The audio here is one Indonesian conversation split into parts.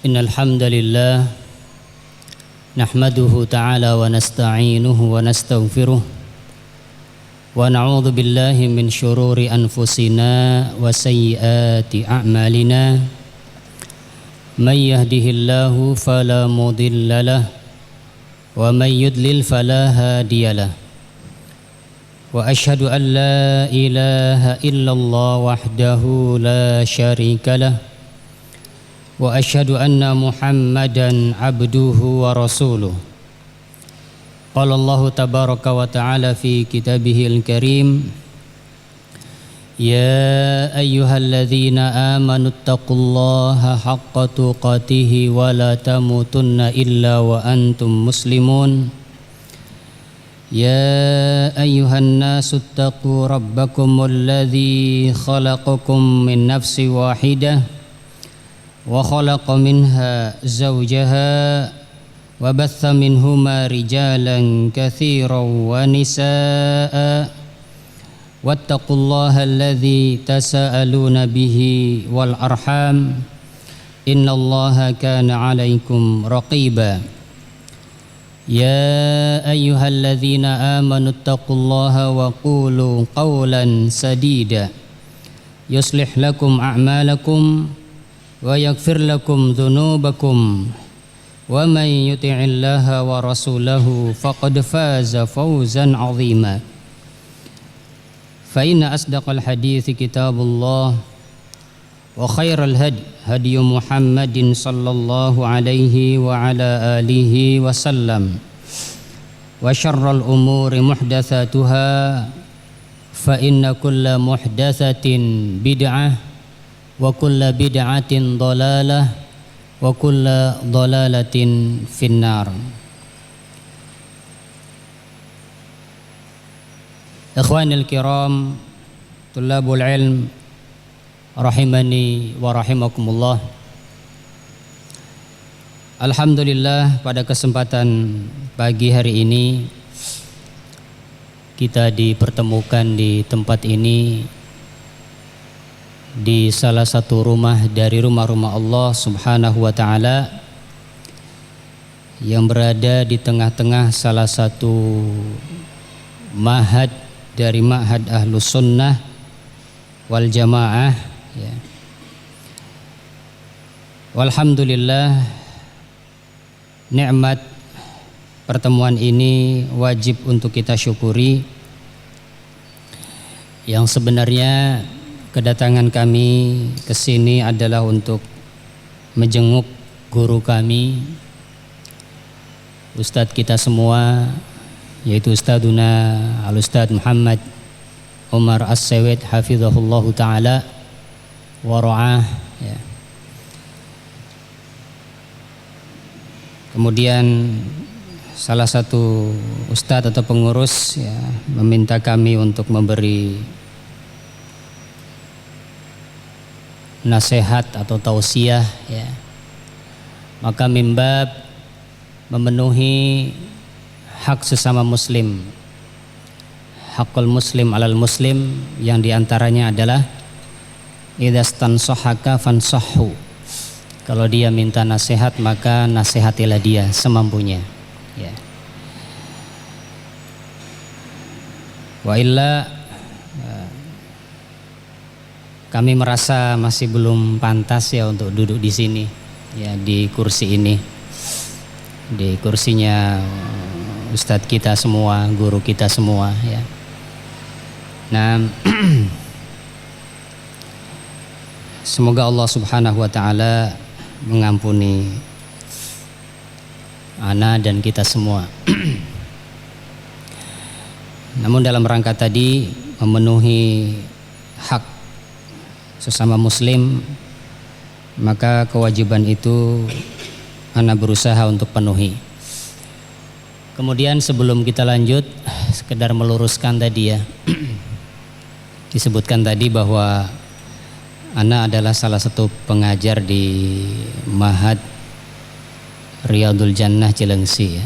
إن الحمد لله نحمده تعالى ونستعينه ونستغفره ونعوذ بالله من شرور أنفسنا وسيئات أعمالنا من يهده الله فلا مضل له ومن يضلل فلا هادي له وأشهد أن لا إله إلا الله وحده لا شريك له وأشهد أن محمدا عبده ورسوله قال الله تبارك وتعالى في كتابه الكريم يا أيها الذين آمنوا اتقوا الله حق تقاته ولا تموتن إلا وأنتم مسلمون يا أيها الناس اتقوا ربكم الذي خلقكم من نفس واحدة وخلق منها زوجها وبث منهما رجالا كثيرا ونساء واتقوا الله الذي تساءلون به والأرحام إن الله كان عليكم رقيبا يا أيها الذين آمنوا اتقوا الله وقولوا قولا سديدا يصلح لكم أعمالكم ويغفر لكم ذنوبكم ومن يطع الله ورسوله فقد فاز فوزا عظيما فإن أصدق الحديث كتاب الله وخير الهدي هدي محمد صلى الله عليه وعلى آله وسلم وشر الأمور محدثاتها فإن كل محدثة بدعة وكل بدعة ضلالة وكل ضلالة في النار. Ikhwanil kiram, tulabul ilm, rahimani wa rahimakumullah. Alhamdulillah, pada kesempatan pagi hari ini kita dipertemukan di tempat ini, di salah satu rumah dari rumah-rumah Allah Subhanahu wa ta'ala yang berada di tengah-tengah salah satu ma'had dari ma'had Ahlus Sunnah wal Jamaah ya. Walhamdulillah, nikmat pertemuan ini wajib untuk kita syukuri. Yang sebenarnya kedatangan kami ke sini adalah untuk menjenguk guru kami, Ustadz kita semua, yaitu Ustadzuna Al-Ustadz Muhammad Umar As-Sewed hafizahullahu ta'ala wa ra'ah ya. Kemudian salah satu ustadz atau pengurus ya, meminta kami untuk memberi nasihat atau tausiah ya. Maka mimbab memenuhi hak sesama muslim, hakul muslim alal muslim, yang diantaranya adalah idzastansahaka fansahhu, kalau dia minta nasihat maka nasihatilah dia semampunya ya. Wa illa kami merasa masih belum pantas ya untuk duduk di sini ya, di kursi ini, di kursinya ustadz kita semua, guru kita semua ya. Nah, semoga Allah Subhanahu wa ta'ala mengampuni ana dan kita semua. Namun dalam rangka tadi memenuhi hak sesama muslim, maka kewajiban itu ana berusaha untuk penuhi. Kemudian sebelum kita lanjut, sekedar meluruskan tadi ya, disebutkan tadi bahwa ana adalah salah satu pengajar di Ma'had Riyadul Jannah Cilengsi ya.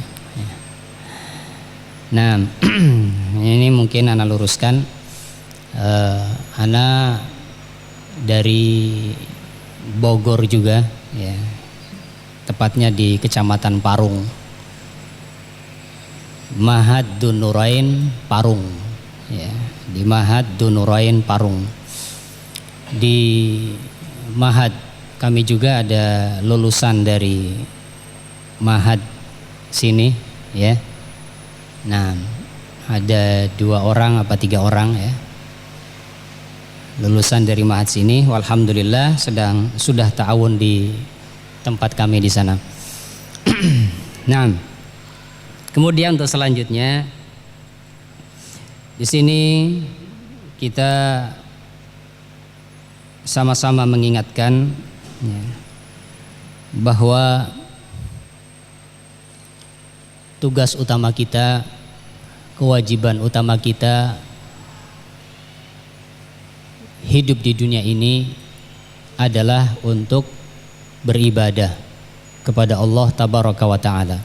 Nah, ini mungkin ana luruskan, ana dari Bogor juga ya, tepatnya di Kecamatan Parung. Mahad Dunurain Parung, ya, di Mahad Dunurain Parung. Di Mahad kami juga ada lulusan dari Mahad sini, ya. Nah, ada 2 orang apa 3 orang, ya, lulusan dari Mahad sini. Alhamdulillah sudah ta'awun di tempat kami di sana. Nah, kemudian untuk selanjutnya di sini kita sama-sama mengingatkan, ya, bahwa tugas utama kita, kewajiban utama kita hidup di dunia ini adalah untuk beribadah kepada Allah Tabaraka wa Ta'ala.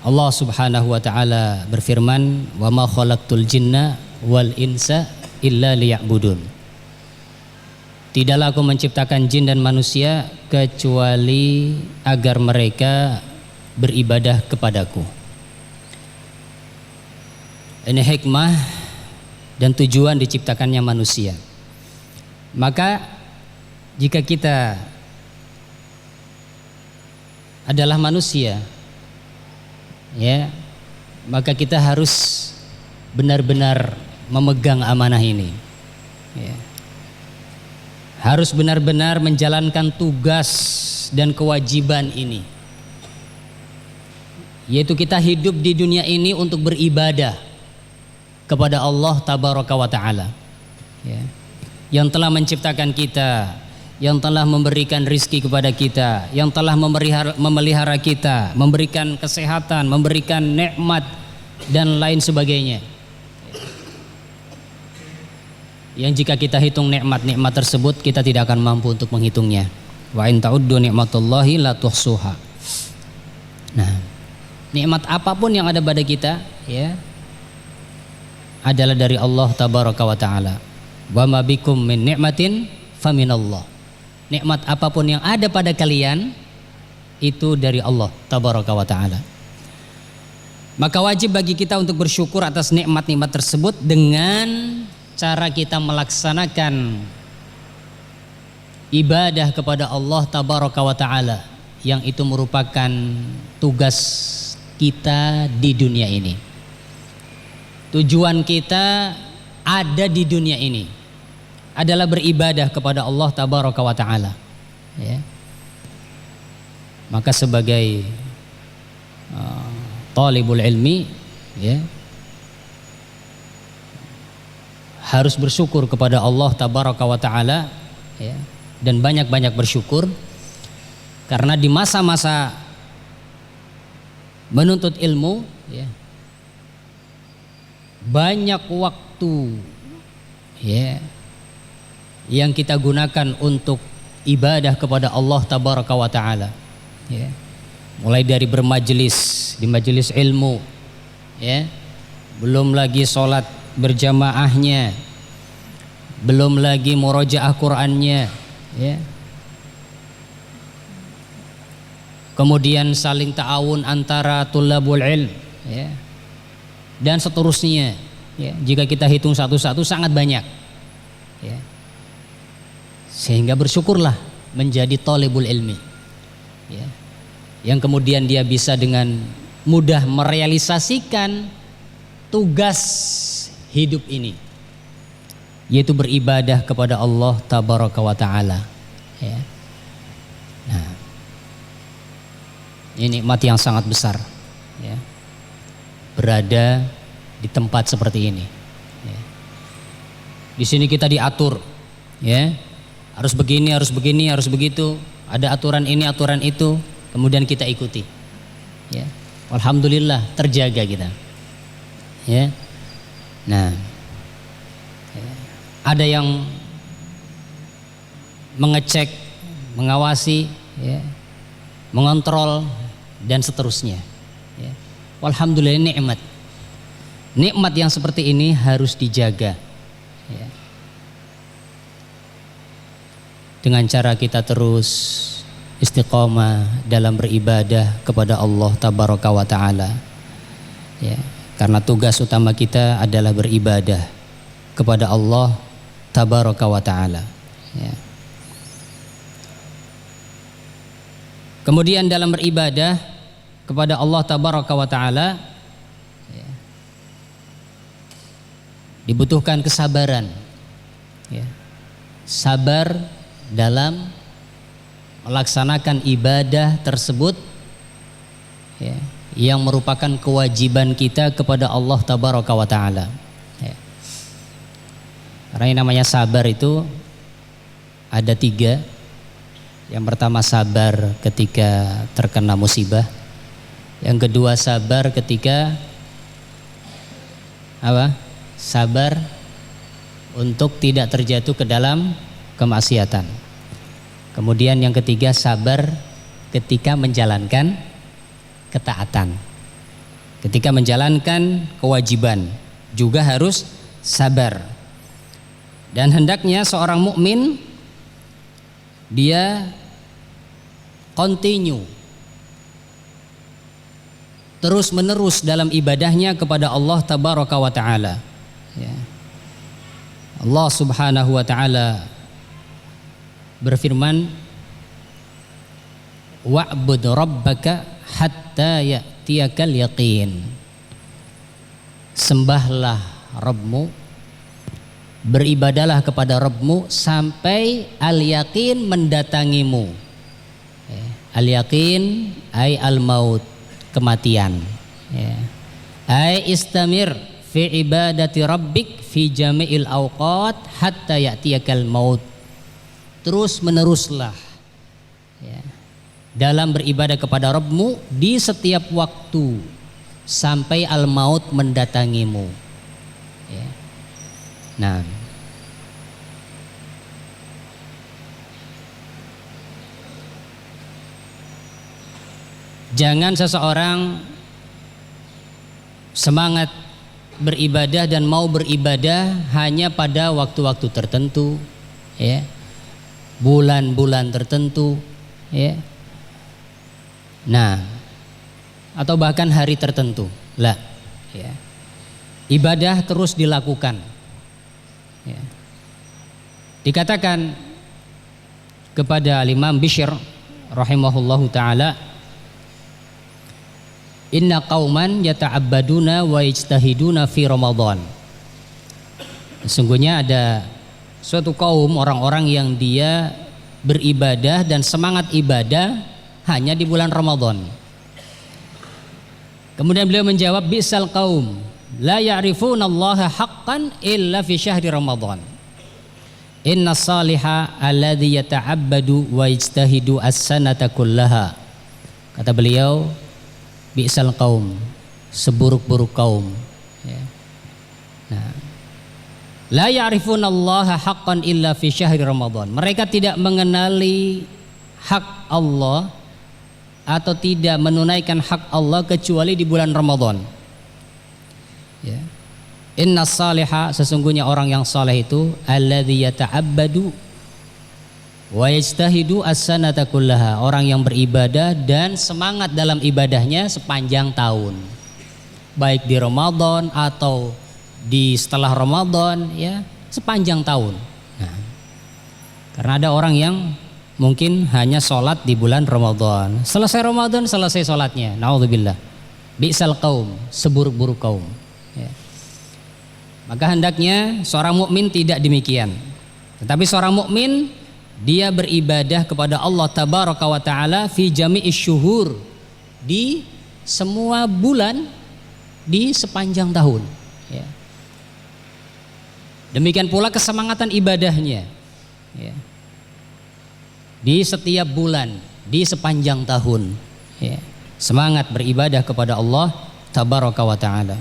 Allah Subhanahu wa Ta'ala berfirman, "Wa ma khalaqtul jinna wal insa illa liya'budun." Tidaklah aku menciptakan jin dan manusia kecuali agar mereka beribadah kepadaku. Ini hikmah dan tujuan diciptakannya manusia. Maka jika kita adalah manusia, ya, maka kita harus benar-benar memegang amanah ini, ya. Harus benar-benar menjalankan tugas dan kewajiban ini, yaitu kita hidup di dunia ini untuk beribadah kepada Allah Tabaraka wa Ta'ala, ya, yang telah menciptakan kita, yang telah memberikan rizki kepada kita, yang telah memelihara kita, memberikan kesehatan, memberikan nikmat dan lain sebagainya. Yang jika kita hitung nikmat-nikmat tersebut, kita tidak akan mampu untuk menghitungnya. Wa in ta'uddu ni'matallahi la tuhsuha. Nah, nikmat apapun yang ada pada kita, ya, adalah dari Allah Tabaraka wa Ta'ala. Wa ma bikum min ni'matin faminallah. Nikmat apapun yang ada pada kalian itu dari Allah Tabaraka wa Ta'ala. Maka wajib bagi kita untuk bersyukur atas nikmat-nikmat tersebut dengan cara kita melaksanakan ibadah kepada Allah Tabaraka wa Ta'ala, yang itu merupakan tugas kita di dunia ini. Tujuan kita ada di dunia ini adalah beribadah kepada Allah Tabaraka wa Ta'ala, ya. Maka sebagai talibul ilmi, ya, harus bersyukur kepada Allah Tabaraka wa Ta'ala, ya, dan banyak-banyak bersyukur, karena di masa-masa menuntut ilmu, ya, banyak waktu, ya, yang kita gunakan untuk ibadah kepada Allah Tabaraka wa Ta'ala, ya. Mulai dari bermajelis di majelis ilmu, ya, belum lagi sholat berjamaahnya, belum lagi murojaah Qur'annya, ya. Kemudian saling ta'awun antara tulabul ilm, ya, dan seterusnya, ya. Jika kita hitung satu-satu sangat banyak, ya. Sehingga bersyukurlah menjadi talibul ilmi, ya, yang kemudian dia bisa dengan mudah merealisasikan tugas hidup ini, yaitu beribadah kepada Allah Tabaraka wa Ta'ala, ya. Nah, ini nikmat yang sangat besar, ya, berada di tempat seperti ini, ya. Di sini kita diatur, ya, harus begini, harus begini, harus begitu, ada aturan ini, aturan itu, kemudian kita ikuti, ya. Alhamdulillah terjaga kita, ya. Nah, ada yang mengecek, mengawasi, ya, mengontrol dan seterusnya, ya. Alhamdulillah nikmat. Nikmat yang seperti ini harus dijaga, ya. Dengan cara kita terus istiqomah dalam beribadah kepada Allah tabaraka wa taala. Ya, karena tugas utama kita adalah beribadah kepada Allah tabaraka wa taala. Ya. Kemudian dalam beribadah kepada Allah tabaraka wa taala, ya, dibutuhkan kesabaran. Ya. Sabar dalam melaksanakan ibadah tersebut, ya, yang merupakan kewajiban kita kepada Allah tabaraka wa taala. Ya. Karena yang namanya sabar itu ada 3. Yang pertama sabar ketika terkena musibah. Yang kedua sabar ketika apa? Sabar untuk tidak terjatuh ke dalam kemaksiatan. Kemudian yang ketiga sabar ketika menjalankan ketaatan. Ketika menjalankan kewajiban juga harus sabar. Dan hendaknya seorang mukmin dia continue terus menerus dalam ibadahnya kepada Allah tabaraka wa taala. Ya. Allah subhanahu wa taala berfirman, wa'bud rabbaka hatta ya'tiyakal yaqin. Sembahlah Rabbmu, beribadalah kepada Rabbmu sampai al-yaqin mendatangimu. Al-yaqin ay al-maut, kematian. Ay istamir fi ibadati rabbik fi jami'il awqat hatta ya'tiyakal maut. Terus meneruslah, ya, dalam beribadah kepada Rabbmu di setiap waktu sampai al-maut mendatangimu. Ya. Nah, jangan seseorang semangat beribadah dan mau beribadah hanya pada waktu-waktu tertentu, ya, bulan-bulan tertentu, ya. Nah, atau bahkan hari tertentu. Lah, ya. Ibadah terus dilakukan. Ya. Dikatakan kepada Imam Bishr rahimahullahu taala, inna qauman yata'abbaduna wa yajtahiduna fi Ramadan. Sesungguhnya ada suatu kaum orang-orang yang dia beribadah dan semangat ibadah hanya di bulan Ramadan. Kemudian beliau menjawab, bisal qaum la ya'rifunallaha haqqan illa fi syahri Ramadan. Inna saliha alladhi yata'abbadu wa yajtahidu as-sanata kullaha. Kata beliau, bi'sal qaum, seburuk-buruk kaum, ya. Nah, la ya'rifunallaha haqqan illa fi syahri Ramadan. Mereka tidak mengenali hak Allah atau tidak menunaikan hak Allah kecuali di bulan Ramadan. Ya. Inna saliha, sesungguhnya orang yang saleh itu alladzi yata'abbadu wa yajtahidu as-sanata kullaha, orang yang beribadah dan semangat dalam ibadahnya sepanjang tahun, baik di Ramadan atau di setelah Ramadan, ya, sepanjang tahun. Nah, karena ada orang yang mungkin hanya sholat di bulan Ramadan, selesai Ramadan selesai sholatnya, naudzubillah, bi'sal qaum, seburuk-buruk kaum, ya. Maka hendaknya seorang mukmin tidak demikian, tetapi seorang mukmin dia beribadah kepada Allah tabaraka wa taala fi jami'is syuhur, di semua bulan, di sepanjang tahun, ya. Demikian pula kesemangatan ibadahnya, ya, di setiap bulan, di sepanjang tahun, ya. Semangat beribadah kepada Allah tabaraka wa taala.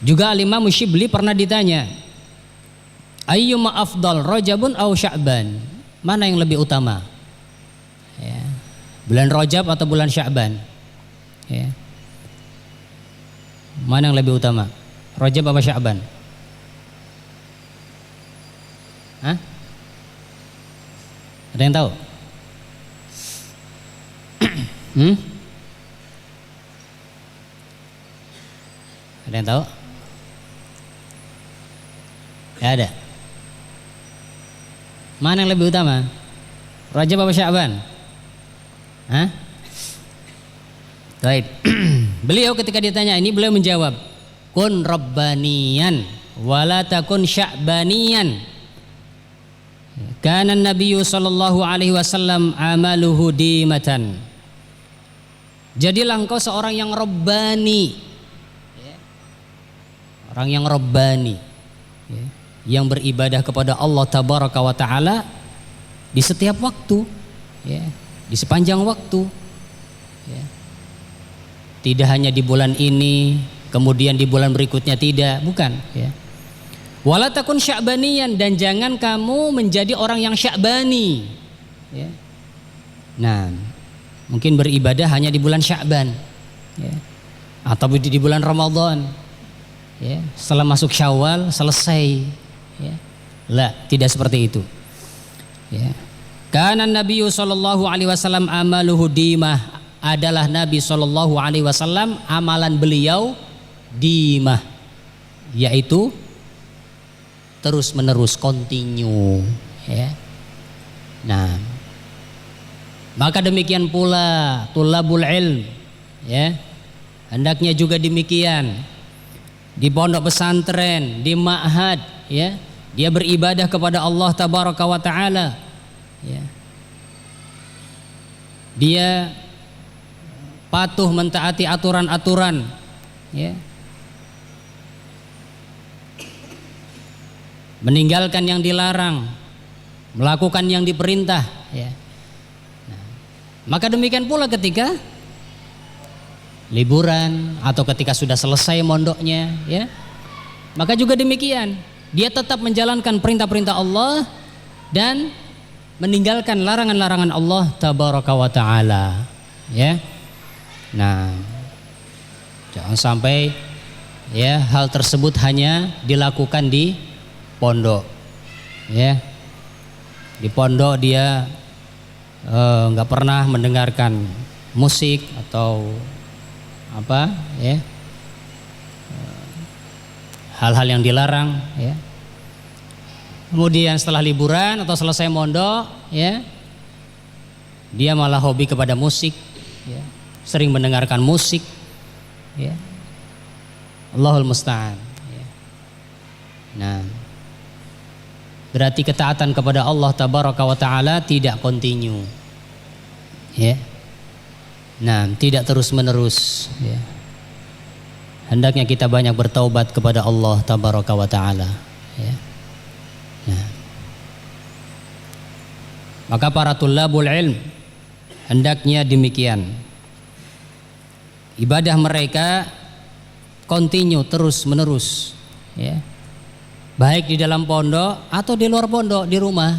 Juga Imam Syibli pernah ditanya, ayyuma afdal, Rajabun aw Sya'ban? Mana yang lebih utama? Ya. Bulan Rajab atau bulan Sya'ban? Ya. Mana yang lebih utama? Rajab apa Sya'ban? Hah? Ada yang tahu? Ada yang tahu? Ya ada. Mana yang lebih utama? Rajab apa Sya'ban? Hah? Baik. Beliau ketika ditanya ini beliau menjawab, kun rabbaniyan wala takun sya'baniyan. Kana Nabi sallallahu alaihi wasallam amaluhu dimatan. Jadilah engkau seorang yang rabbani. Orang yang rabbani, yang beribadah kepada Allah tabaraka wa taala di setiap waktu, di sepanjang waktu, tidak hanya di bulan ini kemudian di bulan berikutnya, tidak, bukan, wala takun sya'baniyan, dan jangan kamu menjadi orang yang sya'bani, nah mungkin beribadah hanya di bulan Sya'ban, atau di bulan Ramadan, setelah masuk Syawal selesai, lah, tidak seperti itu. Karena Nabi sallallahu alaihi wasallam amaluhu dimah, adalah Nabi sallallahu alaihi wasallam amalan beliau dimah, yaitu terus menerus, continue, Nah, maka demikian pula tulabul ilm, hendaknya juga demikian. Di pondok pesantren, di ma'had, dia beribadah kepada Allah tabaraka wa taala, dia patuh mentaati aturan-aturan, meninggalkan yang dilarang, melakukan yang diperintah, Nah, maka demikian pula ketika liburan atau ketika sudah selesai mondoknya, maka juga demikian, dia tetap menjalankan perintah-perintah Allah dan meninggalkan larangan-larangan Allah tabaraka wa taala, Nah, jangan sampai hal tersebut hanya dilakukan di pondok, di pondok dia nggak pernah mendengarkan musik atau apa, hal-hal yang dilarang, kemudian setelah liburan atau selesai mondok, dia malah hobi kepada musik, sering mendengarkan musik, Allahul musta'an. Nah, berarti ketaatan kepada Allah tabaraka wa taala tidak continue, Nah, tidak terus menerus, Hendaknya kita banyak bertaubat kepada Allah tabaraka wa taala, Nah, maka para tulabul ilm hendaknya demikian. Ibadah mereka continue, terus menerus, baik di dalam pondok atau di luar pondok, di rumah,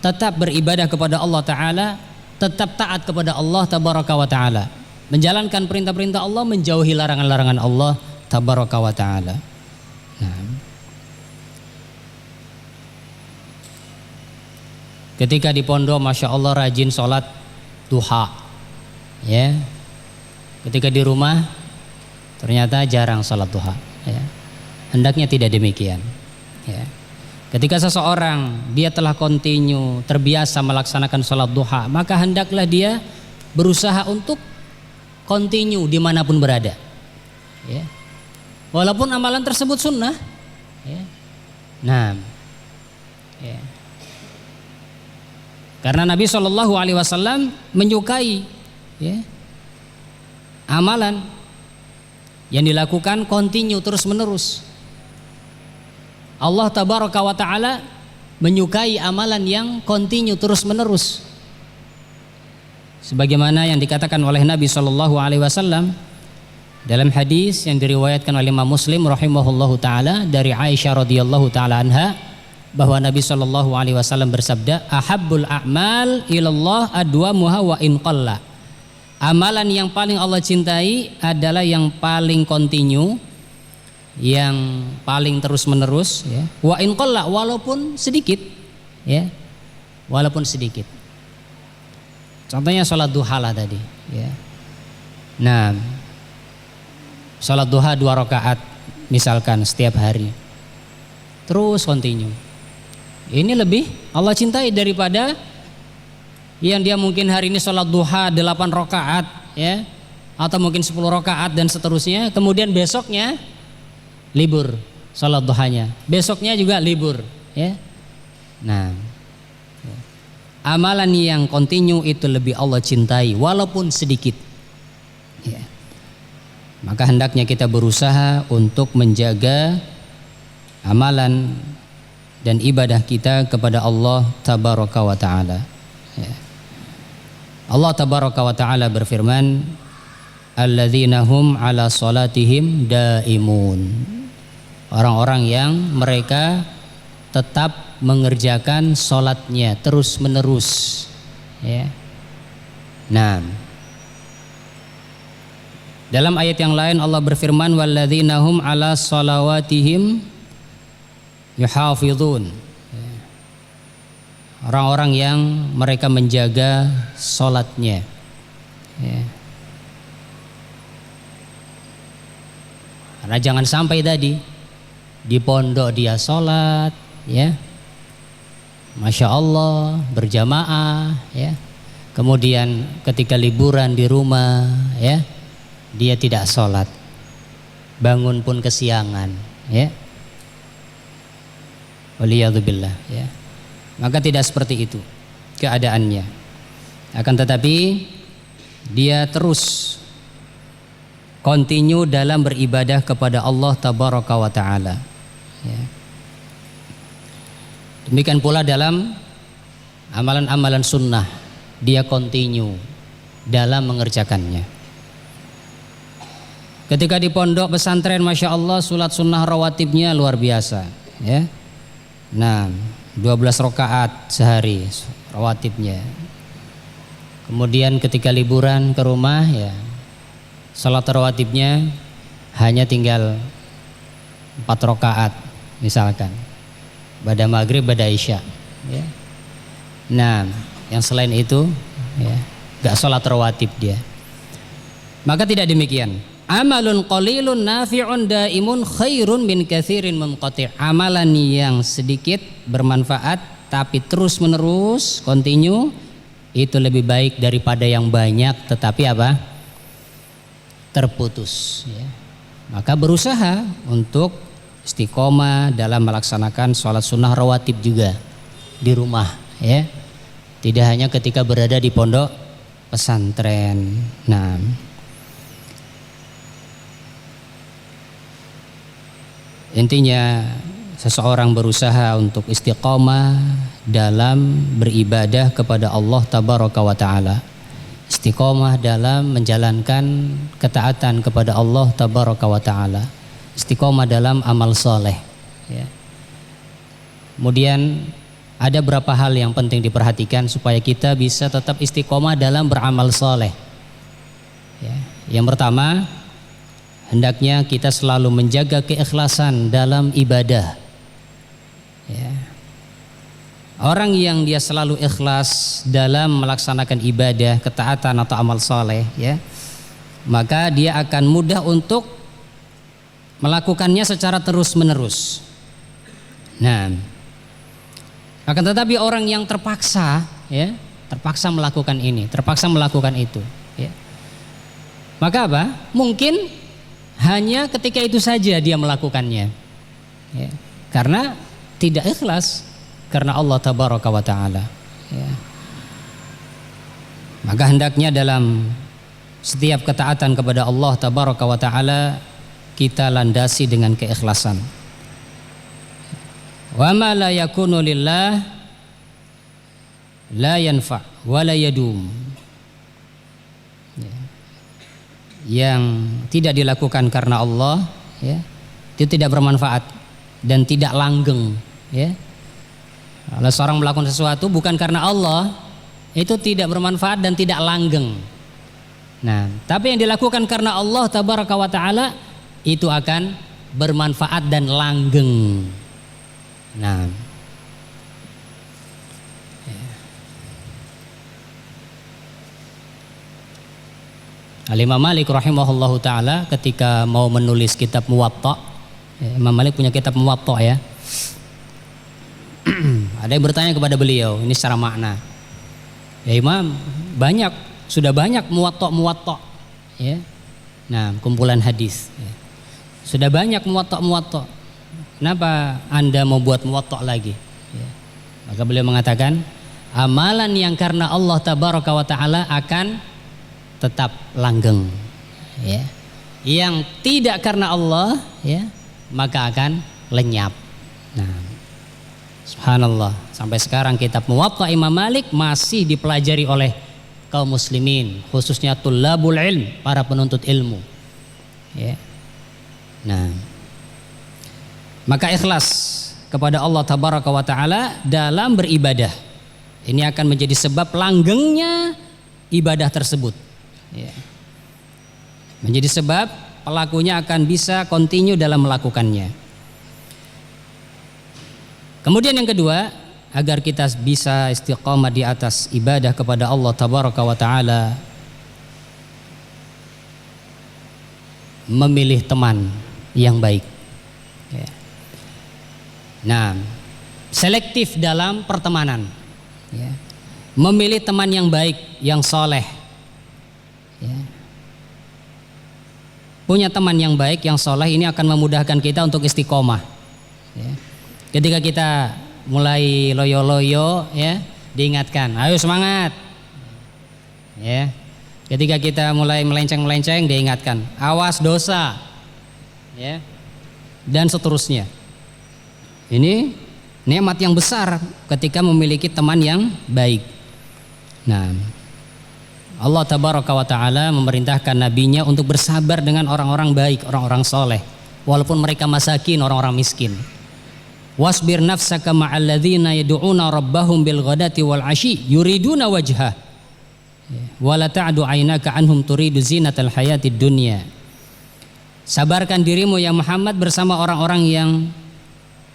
tetap beribadah kepada Allah taala, tetap taat kepada Allah tabaraka wa taala, menjalankan perintah-perintah Allah, menjauhi larangan-larangan Allah tabaraka wa taala. Nah, ketika di pondok masya Allah rajin sholat duha, ketika di rumah ternyata jarang sholat duha, hendaknya tidak demikian, Ketika seseorang dia telah continue, terbiasa melaksanakan sholat duha, maka hendaklah dia berusaha untuk continue dimanapun berada, walaupun amalan tersebut sunnah, Nah, karena Nabi Shallallahu Alaihi Wasallam menyukai, amalan yang dilakukan continue, terus menerus. Allah tabaraka wa ta'ala menyukai amalan yang continue, terus menerus, sebagaimana yang dikatakan oleh Nabi sallallahu alaihi wasallam dalam hadis yang diriwayatkan oleh Imam Muslim rahimahullahu taala dari Aisyah radhiyallahu taala anha, bahwa Nabi sallallahu alaihi wasallam bersabda, ahabbul a'mal ilallah adwamuha wa in qalla. Amalan yang paling Allah cintai adalah yang paling continue, yang paling terus menerus, wa in qalla, walaupun sedikit, walaupun sedikit. Contohnya sholat duha lah tadi. Ya. Nah, sholat duha 2 rakaat misalkan setiap hari. Terus continue. Ini lebih Allah cintai daripada yang dia mungkin hari ini sholat duha 8 rakaat, ya, atau mungkin 10 rakaat dan seterusnya. Kemudian besoknya libur sholat duhanya, besoknya juga libur, ya. Nah, amalan yang continue itu lebih Allah cintai walaupun sedikit, ya. Maka hendaknya kita berusaha untuk menjaga amalan dan ibadah kita kepada Allah tabaraka wa ta'ala, ya. Allah tabaraka wa ta'ala berfirman, alladzina hum ala salatihim daimun, orang-orang yang mereka tetap mengerjakan sholatnya terus menerus, ya. Nah, dalam ayat yang lain Allah berfirman, walladzina hum ala salawatihim yuhafizun, orang-orang yang mereka menjaga sholatnya, ya. Karena jangan sampai tadi di pondok dia sholat, ya, Masya Allah berjamaah, ya, kemudian ketika liburan di rumah, ya, dia tidak sholat, bangun pun kesiangan, ya, waliyadzubillah, ya. Maka tidak seperti itu keadaannya. Akan tetapi dia terus continue dalam beribadah kepada Allah tabaraka wa ta'ala, ya. Demikian pula dalam amalan-amalan sunnah, dia continue dalam mengerjakannya. Ketika di pondok pesantren, Masya Allah, sholat sunnah rawatibnya luar biasa, ya. Nah, 12 rakaat sehari rawatibnya. Kemudian ketika liburan ke rumah, ya, salat rawatibnya hanya tinggal 4 rakaat misalkan, pada maghrib, pada isya, ya. Nah, yang selain itu, ya, gak salat rawatib dia. Maka tidak demikian. Amalun qalilun nafi'un daimun khairun min katsirin munqati'. Amalan yang sedikit bermanfaat tapi terus menerus continue itu lebih baik daripada yang banyak tetapi apa? Terputus, ya. Maka berusaha untuk istiqomah dalam melaksanakan sholat sunnah rawatib juga di rumah, ya. Tidak hanya ketika berada di pondok pesantren. Nah, intinya seseorang berusaha untuk istiqomah dalam beribadah kepada Allah tabaraka wa ta'ala, istiqomah dalam menjalankan ketaatan kepada Allah tabaraka wa ta'ala, istiqomah dalam amal soleh, ya. Kemudian ada beberapa hal yang penting diperhatikan supaya kita bisa tetap istiqomah dalam beramal soleh, ya. Yang pertama, hendaknya kita selalu menjaga keikhlasan dalam ibadah, ya. Orang yang dia selalu ikhlas dalam melaksanakan ibadah, ketaatan atau amal soleh, ya, maka dia akan mudah untuk melakukannya secara terus menerus. Nah, akan tetapi orang yang terpaksa, ya, terpaksa melakukan ini, terpaksa melakukan itu, ya, maka apa? Mungkin hanya ketika itu saja dia melakukannya, ya, karena tidak ikhlas karena Allah tabaraka wa ta'ala, ya. Maka hendaknya dalam setiap ketaatan kepada Allah tabaraka wa ta'ala kita landasi dengan keikhlasan. Wa ma la yakunu lillah la yanfa wa la yadum, ya. Yang tidak dilakukan karena Allah, ya, itu tidak bermanfaat dan tidak langgeng, ya. Kalau seorang melakukan sesuatu bukan karena Allah, itu tidak bermanfaat dan tidak langgeng. Nah, tapi yang dilakukan karena Allah tabaraka wa ta'ala itu akan bermanfaat dan langgeng. Nah, Al-Imam Malik rahimahullahu taala ketika mau menulis kitab Muwatta, Imam Malik punya kitab Muwatta ya. Ada yang bertanya kepada beliau, ini secara makna. Ya Imam, sudah banyak Muwatta ya. Nah, kumpulan hadis. Ya. Sudah banyak Muwatta. Kenapa Anda mau buat Muwatta lagi? Ya. Maka beliau mengatakan, amalan yang karena Allah tabaraka wa taala akan tetap langgeng. Ya. Yang tidak karena Allah, ya, maka akan lenyap. Nah, subhanallah, sampai sekarang kitab Muwatta Imam Malik masih dipelajari oleh kaum muslimin, khususnya tullabul ilm, para penuntut ilmu. Ya. Nah, maka ikhlas kepada Allah tabaraka wa taala dalam beribadah ini akan menjadi sebab langgengnya ibadah tersebut. Ya. Menjadi sebab pelakunya akan bisa continue dalam melakukannya. Kemudian yang kedua, agar kita bisa istiqamah di atas ibadah kepada Allah tabaraka wa taala, memilih teman yang baik. Ya. Nah, selektif dalam pertemanan. Ya. Memilih teman yang baik, yang soleh. Ya. Punya teman yang baik, yang soleh ini akan memudahkan kita untuk istiqomah. Ya. Ketika kita mulai loyo-loyo, ya, diingatkan, ayo semangat. Ya. Ketika kita mulai melenceng-melenceng, diingatkan, awas dosa. Ya. Dan seterusnya. Ini nikmat yang besar ketika memiliki teman yang baik. Nah, Allah tabaraka wa taala memerintahkan nabinya untuk bersabar dengan orang-orang baik, orang-orang soleh, walaupun mereka masakin, orang-orang miskin. Wasbir nafsaka ma'al ladzina yad'una rabbahum bil ghadati wal 'ashi yuriduna wajhah wa la ta'du 'ainaka anhum turidu zinatal hayatid dunya. Sabarkan dirimu ya Muhammad bersama orang-orang yang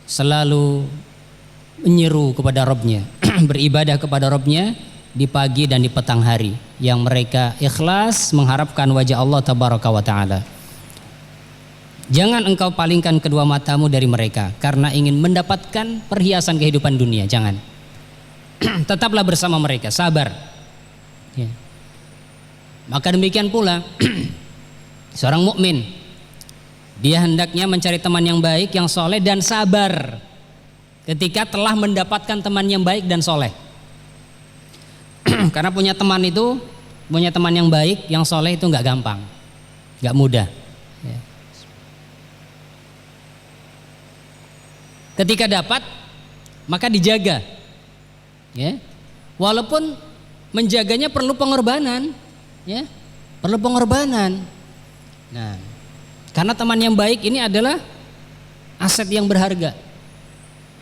selalu menyeru kepada Rabbnya, beribadah kepada Rabbnya di pagi dan di petang hari, yang mereka ikhlas mengharapkan wajah Allah tabaraka wa ta'ala. Jangan engkau palingkan kedua matamu dari mereka karena ingin mendapatkan perhiasan kehidupan dunia, jangan. Tetaplah bersama mereka, sabar. Ya. Maka demikian pula seorang mukmin, dia hendaknya mencari teman yang baik, yang soleh dan sabar ketika telah mendapatkan teman yang baik dan soleh. Karena punya teman yang baik, yang soleh itu nggak gampang, nggak mudah. Ya. Ketika dapat, maka dijaga. Ya. Walaupun menjaganya perlu pengorbanan, ya, perlu pengorbanan. Nah, karena teman yang baik ini adalah aset yang berharga,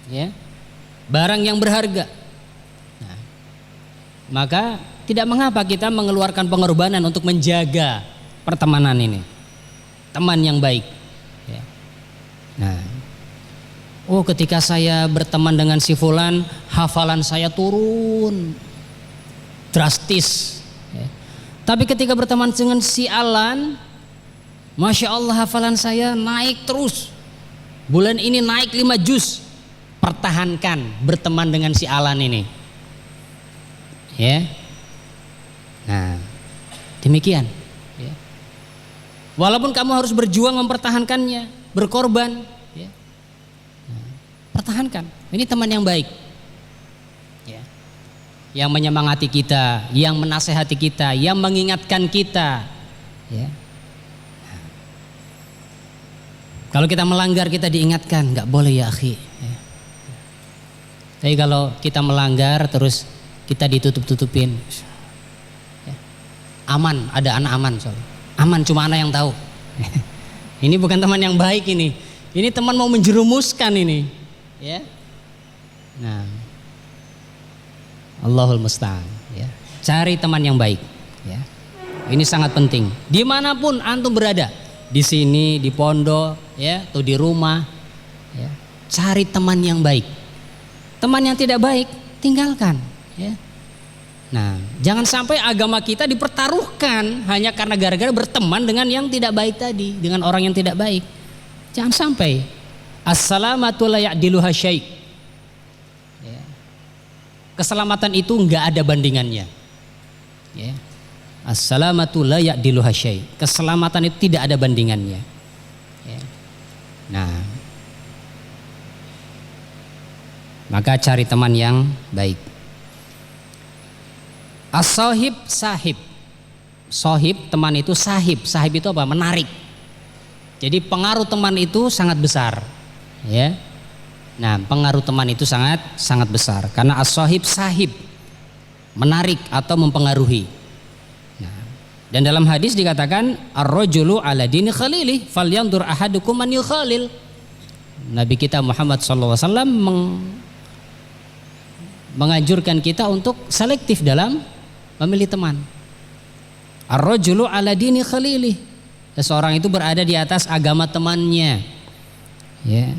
ya, barang yang berharga. Nah, maka tidak mengapa kita mengeluarkan pengorbanan untuk menjaga pertemanan ini, teman yang baik. Ya. Nah, ketika saya berteman dengan si fulan, hafalan saya turun drastis. Ya. Tapi ketika berteman dengan si Alan, Masya Allah hafalan saya naik terus. Bulan ini naik 5 juz. Pertahankan berteman dengan si Alan ini. Ya. Nah, demikian. Ya. Walaupun kamu harus berjuang mempertahankannya, berkorban. Ya. Nah, pertahankan. Ini teman yang baik. Ya. Yang menyemangati kita, yang menasehati kita, yang mengingatkan kita. Ya. Kalau kita melanggar kita diingatkan, nggak boleh ya akhi. Ya. Tapi kalau kita melanggar terus kita ditutup-tutupin, ya. Aman, ada anak aman soalnya. Aman cuma anak yang tahu. Ini bukan teman yang baik ini. Ini teman mau menjerumuskan ini. Ya. Nah, Allahul musta'an. Ya. Cari teman yang baik. Ya. Ini sangat penting. Dimanapun antum berada. Di sini, di pondok, ya, atau di rumah, ya, cari teman yang baik. Teman yang tidak baik tinggalkan, ya. Nah, jangan sampai agama kita dipertaruhkan hanya karena gara-gara berteman dengan yang tidak baik tadi, dengan orang yang tidak baik. Jangan sampai. As-salamatu la ya'diluha syai'. Ya. Keselamatan itu enggak ada bandingannya. Ya. As-salamatu la ya'diluha syai'. Keselamatan itu tidak ada bandingannya. Ya. Nah, maka cari teman yang baik. As-sahib sahib. Sahib teman itu, sahib. Sahib itu apa? Menarik. Jadi pengaruh teman itu sangat besar. Ya. Nah, pengaruh teman itu sangat besar karena as-sahib sahib. Menarik atau mempengaruhi. Nah, dan dalam hadis dikatakan ar-rajulu ala dini khalili falyandur ahadukum man yukhalil. Nabi kita Muhammad SAW menganjurkan kita untuk selektif dalam memilih teman. Ar-rajulu ala dini khalili. Seseorang itu berada di atas agama temannya. Ya.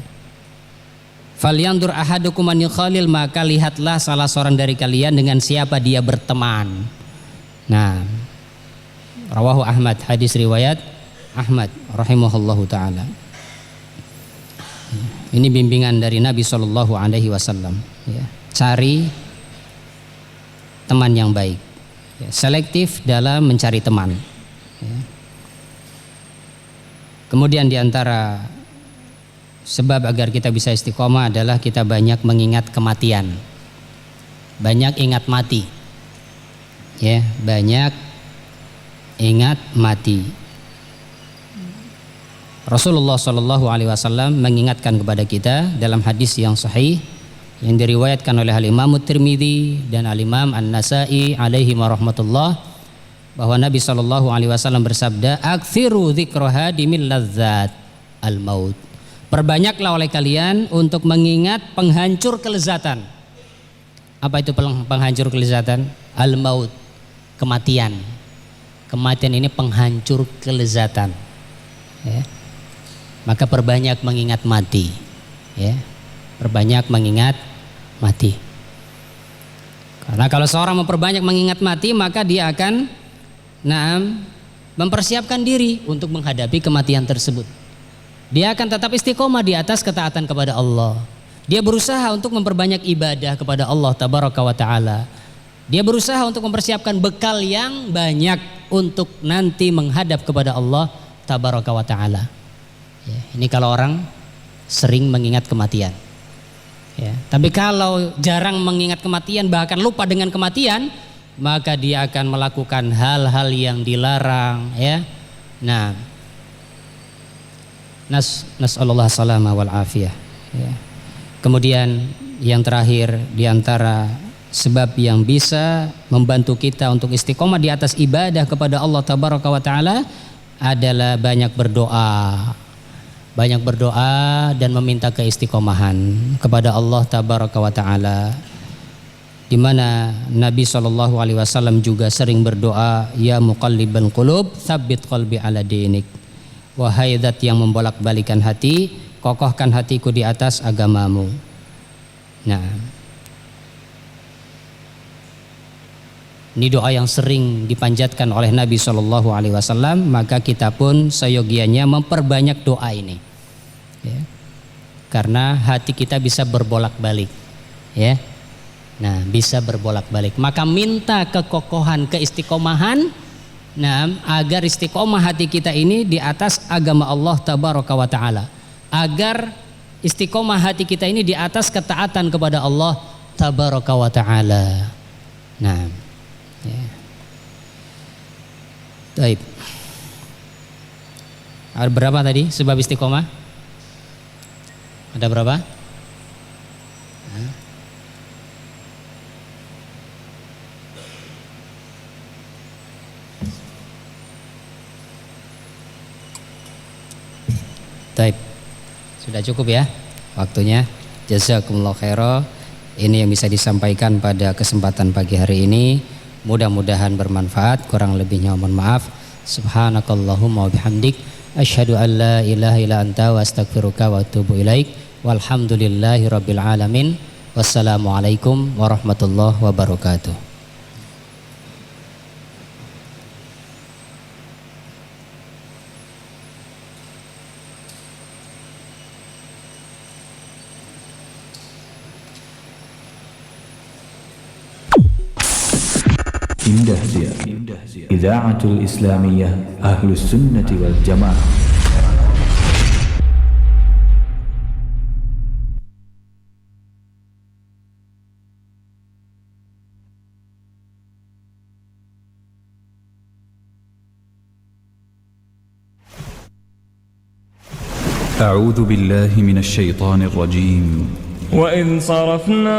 Falyandur ahadukum man yukhalil, maka lihatlah salah seorang dari kalian dengan siapa dia berteman. Nah, rawahu Ahmad, hadis riwayat Ahmad rahimahullahu taala. Ini bimbingan dari Nabi sallallahu alaihi wasallam, ya. Cari teman yang baik, ya. Selektif dalam mencari teman, ya. Kemudian diantara sebab agar kita bisa istiqomah adalah kita banyak mengingat kematian, banyak ingat mati, ya, banyak ingat mati. Rasulullah Shallallahu Alaihi Wasallam mengingatkan kepada kita dalam hadis yang sahih yang diriwayatkan oleh Al-Imam Tirmidzi dan Al-Imam An-Nasa'i alaihi warahmatullah, bahwa Nabi Shallallahu Alaihi Wasallam bersabda, "Aktsiru dzikra hadimil ladzat al-maut." Perbanyaklah oleh kalian untuk mengingat penghancur kelezatan. Apa itu penghancur kelezatan? Al-maut, kematian. Kematian ini penghancur kelezatan. Ya. Maka perbanyak mengingat mati. Ya. Perbanyak mengingat mati. Karena kalau seorang memperbanyak mengingat mati, maka dia akan mempersiapkan diri untuk menghadapi kematian tersebut. Dia akan tetap istiqomah di atas ketaatan kepada Allah. Dia berusaha untuk memperbanyak ibadah kepada Allah tabaraka wa ta'ala. Dia berusaha untuk mempersiapkan bekal yang banyak untuk nanti menghadap kepada Allah tabaraka wa ta'ala. Ya, ini kalau orang sering mengingat kematian. Ya, tapi kalau jarang mengingat kematian, bahkan lupa dengan kematian, maka dia akan melakukan hal-hal yang dilarang. Ya. Nah, nas'alullah salama wal afiyah. Ya. Kemudian yang terakhir diantara sebab yang bisa membantu kita untuk istiqomah di atas ibadah kepada Allah tabaraka wa ta'ala adalah banyak berdoa. Banyak berdoa dan meminta keistiqomahan kepada Allah tabaraka wa ta'ala, di mana Nabi SAW juga sering berdoa, ya muqallibal qulub tsabbit qalbi ala dinik. Wahai zat yang membolak-balikan hati, kokohkan hatiku di atas agamamu. Nah, ini doa yang sering dipanjatkan oleh Nabi SAW, maka kita pun seyogianya memperbanyak doa ini. Ya. Karena hati kita bisa berbolak-balik, ya. Nah, bisa berbolak-balik. Maka minta kekokohan, keistiqomahan, agar istiqomah hati kita ini di atas agama Allah tabaraka wa ta'ala. Agar istiqomah hati kita ini di atas ketaatan kepada Allah tabaraka wa ta'ala. Nah, ya. Baik. Ada berapa tadi sebab istiqomah? Ada berapa? Baik. Sudah cukup ya waktunya. Jazakumullah khairan. Ini yang bisa disampaikan pada kesempatan pagi hari ini. Mudah-mudahan bermanfaat. Kurang lebihnya mohon maaf. Subhanakallahumma wa bihamdik, asyhadu an la ilaha illa anta wa astaghfiruka wa atubu ilaik. Walhamdulillahi rabbil alamin. Wassalamualaikum warahmatullahi wabarakatuh. Indah Sia, Idaatul Islamiyah Ahlus Sunnati wal Jamaah. أعوذ بالله من الشيطان الرجيم. وإذ صرفنا